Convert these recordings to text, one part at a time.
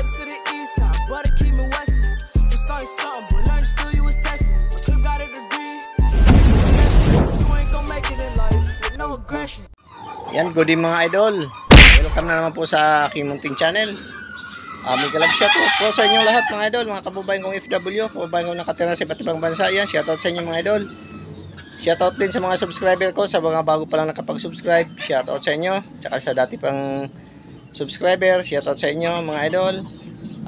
up to the east side, but it keep me westin'. You starting something, but learn still you was testing. My clip got a degree. You ain't gon' make it in life with no aggression. Yan, good evening mga idol. Welcome na naman po sa aking munting channel. May galab shoutout po sa inyong lahat mga idol, mga kababayan kong FW, kababayan kong nakatira sa iba't ibang bansa. Yan, shoutout sa inyo mga idol. Shoutout din sa mga subscriber ko, sa mga bago pa lang nakapag-subscribe. Shoutout sa inyo, tsaka sa dati pang subscriber, shoutout sa inyo mga idol.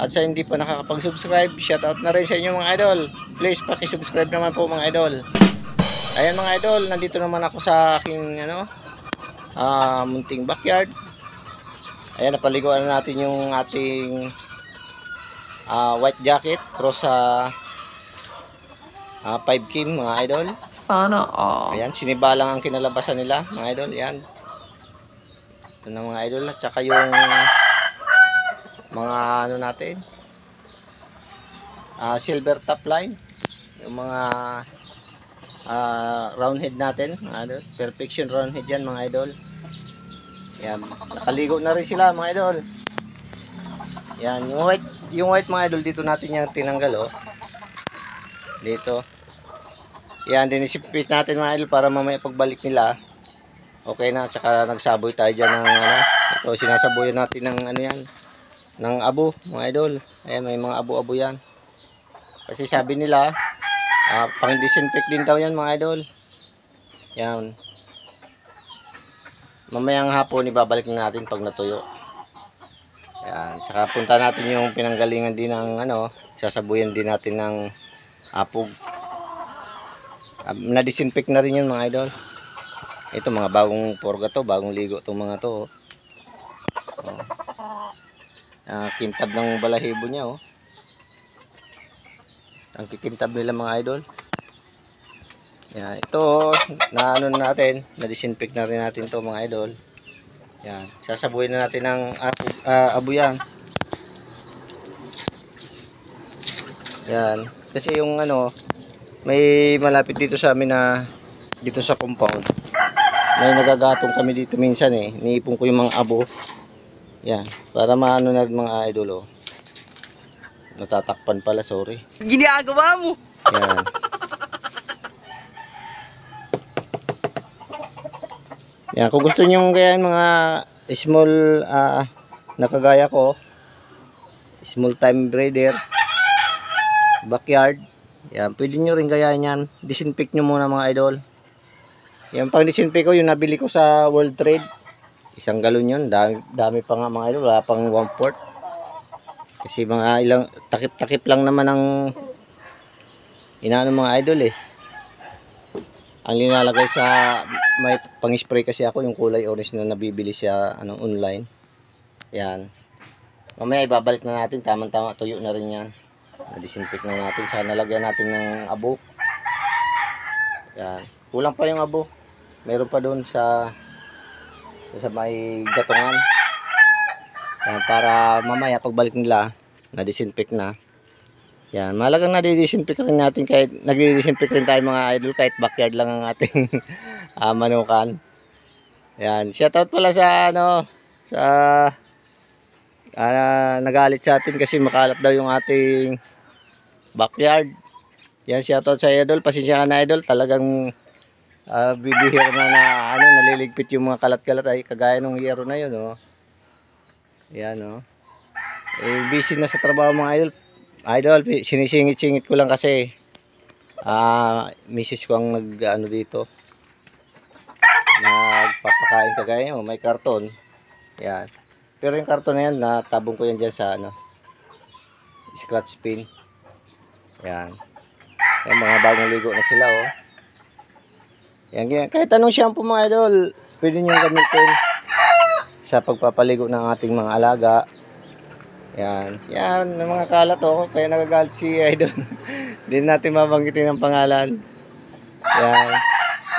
At sa hindi pa nakakapag-subscribe, shoutout na rin sa inyo mga idol. Please paki-subscribe naman po mga idol. Ayan mga idol, nandito naman ako sa aking munting backyard. Ayan, napaliguan na natin yung ating white jacket cross sa 5 kim mga idol. Sana all. Ayan, sinibalang ang kinalabasan nila mga idol. Ayan, ito na mga idol. At saka yung mga ano natin, silver top line, yung mga round head natin mga idol. Perfection round head yan mga idol. Yan, nakaligo na rin sila mga idol. Yan, yung white mga idol, dito natin yung tinanggal oh. Dito. Yan, dinisipit natin mga idol para mamaya pagbalik nila okay na. Tsaka nagsaboy tayo dyan ng ito, sinasaboyan natin ng yan, ng abo mga idol. Ayan, may mga abo-abo yan. Kasi sabi nila pang disinfect din daw yan mga idol. Yan, mamayang hapon ibabalik na natin pag natuyo. Ayan, tsaka punta natin yung pinanggalingan din ng sasabuyan din natin ng apog. Na-disinfect na rin yun mga idol. Ito mga bagong porga to, bagong ligo itong mga to. Kintab ng balahibo niya oh. Ang kikintab nila mga idol. Yan, ito na natin, na-disinfect na rin natin to mga idol. Yan, sasabuhin na natin ng abo yan. Yan, kasi yung may malapit dito sa amin na dito sa compound. May nagagatong kami dito minsan Niipon ko yung mga abo. Yan, para maano na rin mga idol oh. Natatakpan pala, sorry. Ginagawa mo. Yan. Yan, kung gusto niyo gayan mga small nakagaya ko, small time breeder, backyard, yan, pwede nyo rin gayahin yan. Disinfect nyo muna mga idol. Yan, pang disinfect ko, yung nabili ko sa World Trade. Isang galon yun, dami pa nga mga idol, wala pang 1/4. Kasi mga ilang takip-takip lang naman ang inaano mga idol Ang linalagay sa may pang-spray kasi ako, yung kulay orange na nabibili siya online. Yan. Mamaya ibabalik na natin, tamang-tama tuyo na rin yan. Na-disinfect na natin, saka nalagyan natin ng abo. Yan. Kulang pa yung abo. Meron pa doon sa may gatungan. Yan, para mamaya pagbalik nila, na-disinfect na. Yan, mahalagang nadidisinfect rin natin, kahit nagdidisinfect rin tayo mga idol, kahit backyard lang ang ating manukan. Yan, shoutout pala sa nagalit sa atin kasi makalat daw yung ating backyard. Yan, shoutout sa idol, pasensya ka na idol, talagang bibihira na naliligpit yung mga kalat-kalat ay kagaya nung yero na yun oh. Yan oh. Busy na sa trabaho mga idol, sinisingit-singit ko lang kasi misis ko ang dito, nagpapakain kagaya may karton. Yan, pero yung karton na yan natabong ko yan dyan sa scratch pin. Yan, yung mga bagong ligo na sila oh. Yan, kahit anong shampoo mga idol pwede nyo gamitin sa pagpapaligo ng ating mga alaga. Yan, yan ng mga kalat oh, kaya nagagalit si idol. Hindi natin mabanggitin ang pangalan. Yan.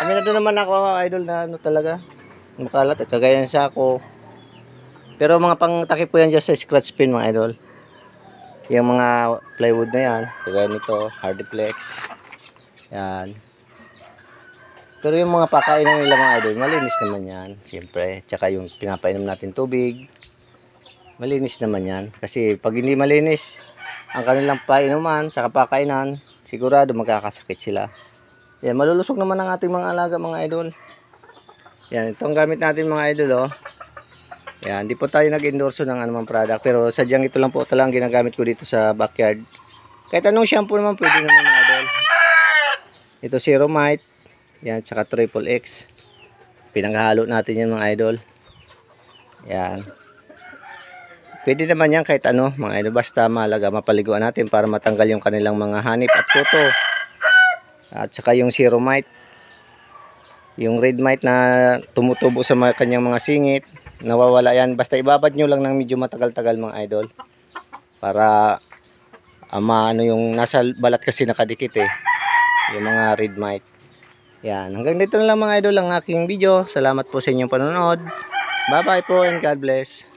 Aminado naman ako idol na talaga makalat at kagaya ng sako. Pero mga pangtakip ko yan dyan sa scratch pin mga idol. Yung mga plywood na yan, kagaya nito, Hardiplex. Yan. Pero yung mga pakainan nila mga idol, malinis naman yan, siyempre. Tsaka yung pinapainom natin tubig. malinis naman yan. Kasi pag hindi malinis ang kanilang painuman sa pakainan, sigurado magkakasakit sila. Yan, malulusog naman ang ating mga alaga mga idol. Yan, itong gamit natin mga idol oh. Yan, di po tayo nag-endorso ng anumang product, pero sadyang ito lang po talagang ginagamit ko dito sa backyard. Kahit anong shampoo naman pwede naman mga idol. Ito Ceromite, yan, tsaka Triple X. Pinaghalo natin yan mga idol. Yan. Pwede naman yan kahit ano mga idol, basta mahalaga mapaliguan natin para matanggal yung kanilang mga hanip at kuto. At saka yung Ceromite, yung red mite na tumutubo sa kanyang mga singit, nawawala yan. Basta ibabad nyo lang ng medyo matagal-tagal mga idol. Para ano yung nasa balat kasi nakadikit eh. Yung mga red mite. Yan. Hanggang dito na lang mga idol ang aking video. Salamat po sa inyong panonood. Bye bye po and God bless.